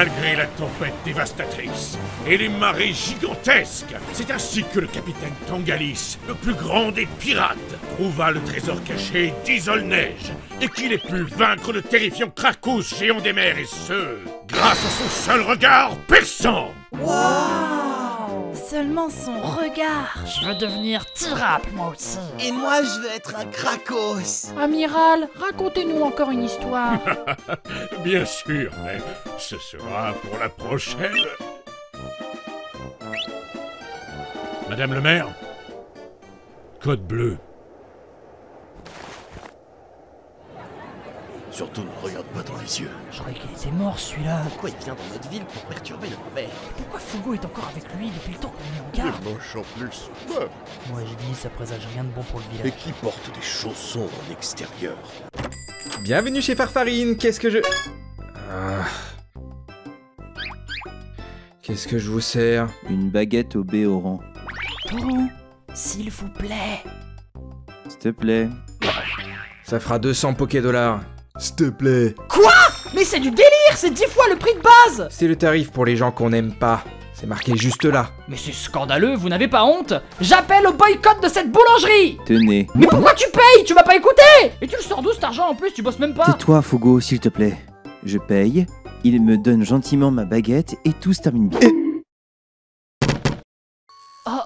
Malgré la tempête dévastatrice et les marées gigantesques, c'est ainsi que le capitaine Tangalis, le plus grand des pirates, trouva le trésor caché d'Isolneige et qu'il ait pu vaincre le terrifiant Krakous, géant des mers, et ce, grâce à son seul regard perçant. Wow! Seulement son regard. Je veux devenir Tirap, moi aussi. Et moi, je veux être un Krakos. Amiral, racontez-nous encore une histoire. Bien sûr, mais ce sera pour la prochaine. Madame le maire, code bleu. Surtout ne regarde pas dans les yeux. Je croyais qu'il était mort, celui-là. Pourquoi il vient dans notre ville pour perturber notre mère? Pourquoi Fugo est encore avec lui depuis le temps qu'on est en garde? moche en plus. Ouais. Moi j'ai dit, ça présage rien de bon pour le Et village. qui porte des chaussons en extérieur? Bienvenue chez Farfarine, qu'est-ce que je... Qu'est-ce que je vous sers? Une baguette au béoran. Taureau, s'il vous plaît. S'il te plaît. Ça fera 200 Poké-dollars. S'il te plaît. Quoi? Mais c'est du délire, c'est 10 fois le prix de base. C'est le tarif pour les gens qu'on n'aime pas. C'est marqué juste là. Mais c'est scandaleux, vous n'avez pas honte? J'appelle au boycott de cette boulangerie. Tenez. Mais pourquoi tu payes? Tu m'as pas écouté? Et tu le sors d'où cet argent en plus? Tu bosses même pas. Tais-toi, Fugo, s'il te plaît. Je paye, il me donne gentiment ma baguette et tout se termine bien. Oh,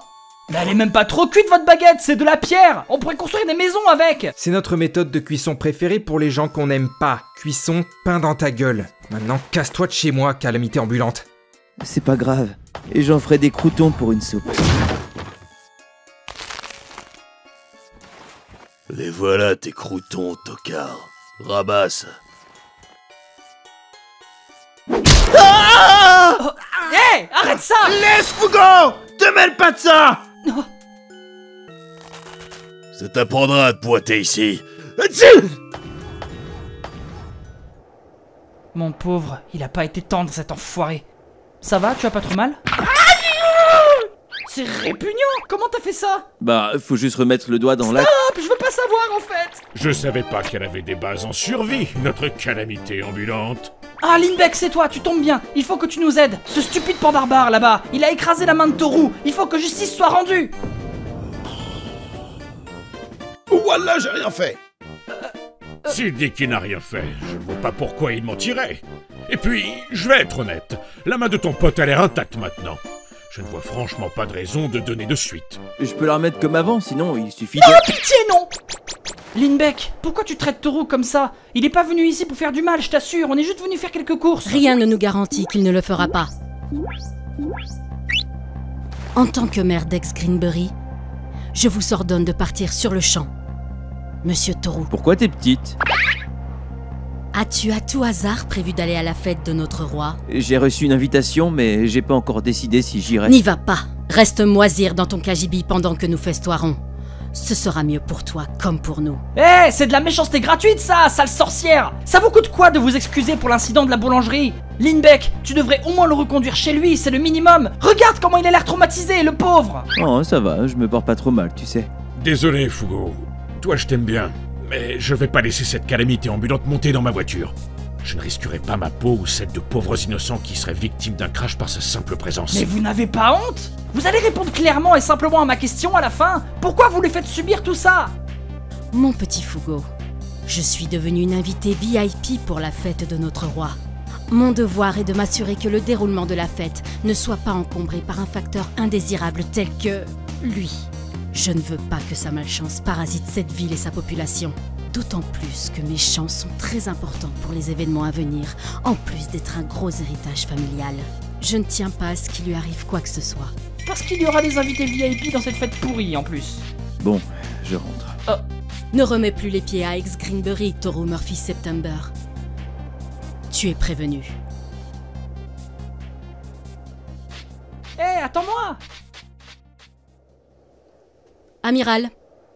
mais elle est même pas trop cuite votre baguette, c'est de la pierre. On pourrait construire des maisons avec. C'est notre méthode de cuisson préférée pour les gens qu'on n'aime pas. Cuisson, pain dans ta gueule. Maintenant, casse-toi de chez moi, calamité ambulante. C'est pas grave. Et j'en ferai des croûtons pour une soupe. Les voilà tes croûtons, tocard. Ramasse. Hé, arrête ça. Laisse, Fugo! Te mêle pas de ça! Ça t'apprendra à te pointer ici. Mon pauvre, il a pas été tendre cet enfoiré. Ça va, tu as pas trop mal? C'est répugnant. Comment t'as fait ça? Bah, faut juste remettre le doigt dans la... Hop, je veux pas savoir en fait. Je savais pas qu'elle avait des bases en survie, notre calamité ambulante. Ah, Lindbeck, c'est toi, tu tombes bien. Il faut que tu nous aides. Ce stupide pandarbare là-bas, il a écrasé la main de Toru. Il faut que justice soit rendue. Wallah, j'ai rien fait. S'il dit qu'il n'a rien fait, je ne vois pas pourquoi il mentirait. Et puis, je vais être honnête, la main de ton pote a l'air intacte maintenant. Je ne vois franchement pas de raison de donner de suite. Je peux la remettre comme avant, sinon il suffit de... Oh, pitié, non. Lindbeck, pourquoi tu traites Toru comme ça? Il est pas venu ici pour faire du mal, je t'assure. On est juste venu faire quelques courses. Rien ne nous garantit qu'il ne le fera pas. En tant que maire d'Ex-Greenbury, je vous ordonne de partir sur le champ. Monsieur Toru, Pourquoi t'es petite? as-tu à tout hasard prévu d'aller à la fête de notre roi? J'ai reçu une invitation, mais j'ai pas encore décidé si j'irai. N'y va pas. Reste moisir dans ton cagibi pendant que nous festoirons. Ce sera mieux pour toi comme pour nous. Eh, c'est de la méchanceté gratuite ça, sale sorcière. Ça vous coûte quoi de vous excuser pour l'incident de la boulangerie? Lindbeck, tu devrais au moins le reconduire chez lui, c'est le minimum. Regarde comment il a l'air traumatisé, le pauvre. Oh, ça va, je me porte pas trop mal, tu sais. Désolé, Fugo. Toi, je t'aime bien. Mais je vais pas laisser cette calamité ambulante monter dans ma voiture. Je ne risquerai pas ma peau ou celle de pauvres innocents qui seraient victimes d'un crash par sa simple présence. Mais vous n'avez pas honte? Vous allez répondre clairement et simplement à ma question à la fin. Pourquoi vous lui faites subir tout ça? Mon petit Fugo, je suis devenue une invitée VIP pour la fête de notre roi. Mon devoir est de m'assurer que le déroulement de la fête ne soit pas encombré par un facteur indésirable tel que... lui. Je ne veux pas que sa malchance parasite cette ville et sa population. D'autant plus que mes champs sont très importants pour les événements à venir, en plus d'être un gros héritage familial. Je ne tiens pas à ce qu'il lui arrive quoi que ce soit. Parce qu'il y aura des invités VIP dans cette fête pourrie en plus. Bon, je rentre. Ne remets plus les pieds à Ex-Greenbury, Toru Murphy September. Tu es prévenu. Eh, attends-moi! Amiral,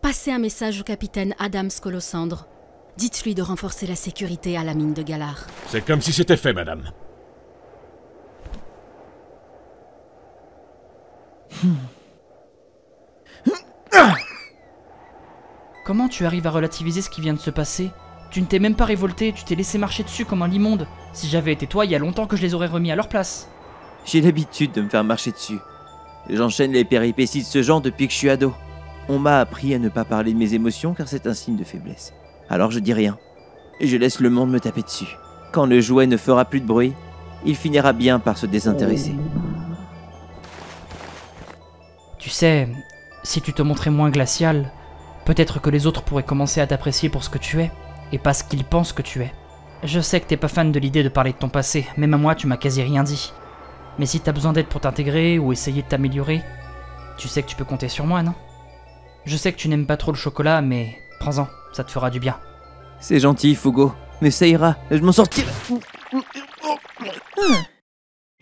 passez un message au capitaine Adams Colosandre. Dites-lui de renforcer la sécurité à la mine de Galar. C'est comme si c'était fait, madame. Comment tu arrives à relativiser ce qui vient de se passer? Tu ne t'es même pas révolté, tu t'es laissé marcher dessus comme un immonde. Si j'avais été toi, il y a longtemps que je les aurais remis à leur place. J'ai l'habitude de me faire marcher dessus. J'enchaîne les péripéties de ce genre depuis que je suis ado. On m'a appris à ne pas parler de mes émotions car c'est un signe de faiblesse. Alors je dis rien. Et je laisse le monde me taper dessus. Quand le jouet ne fera plus de bruit, il finira bien par se désintéresser. Tu sais, si tu te montrais moins glacial, peut-être que les autres pourraient commencer à t'apprécier pour ce que tu es, et pas ce qu'ils pensent que tu es. Je sais que t'es pas fan de l'idée de parler de ton passé, même à moi tu m'as quasi rien dit. Mais si t'as besoin d'aide pour t'intégrer ou essayer de t'améliorer, tu sais que tu peux compter sur moi, non? Je sais que tu n'aimes pas trop le chocolat, mais prends-en, ça te fera du bien. C'est gentil, Fugo, mais ça ira, je m'en sortirai.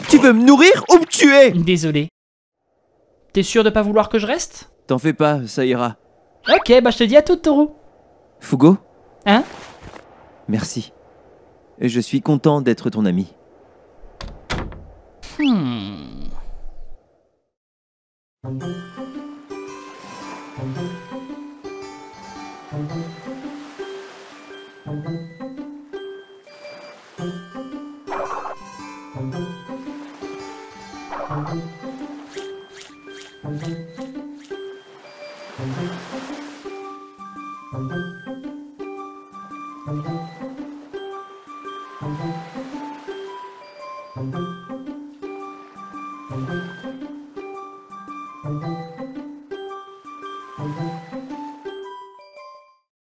Tu veux me nourrir ou me tuer? Désolé. T'es sûr de pas vouloir que je reste? T'en fais pas, ça ira. Ok, bah je te dis à toute, Toru. Fugo? Hein? Merci. Je suis content d'être ton ami.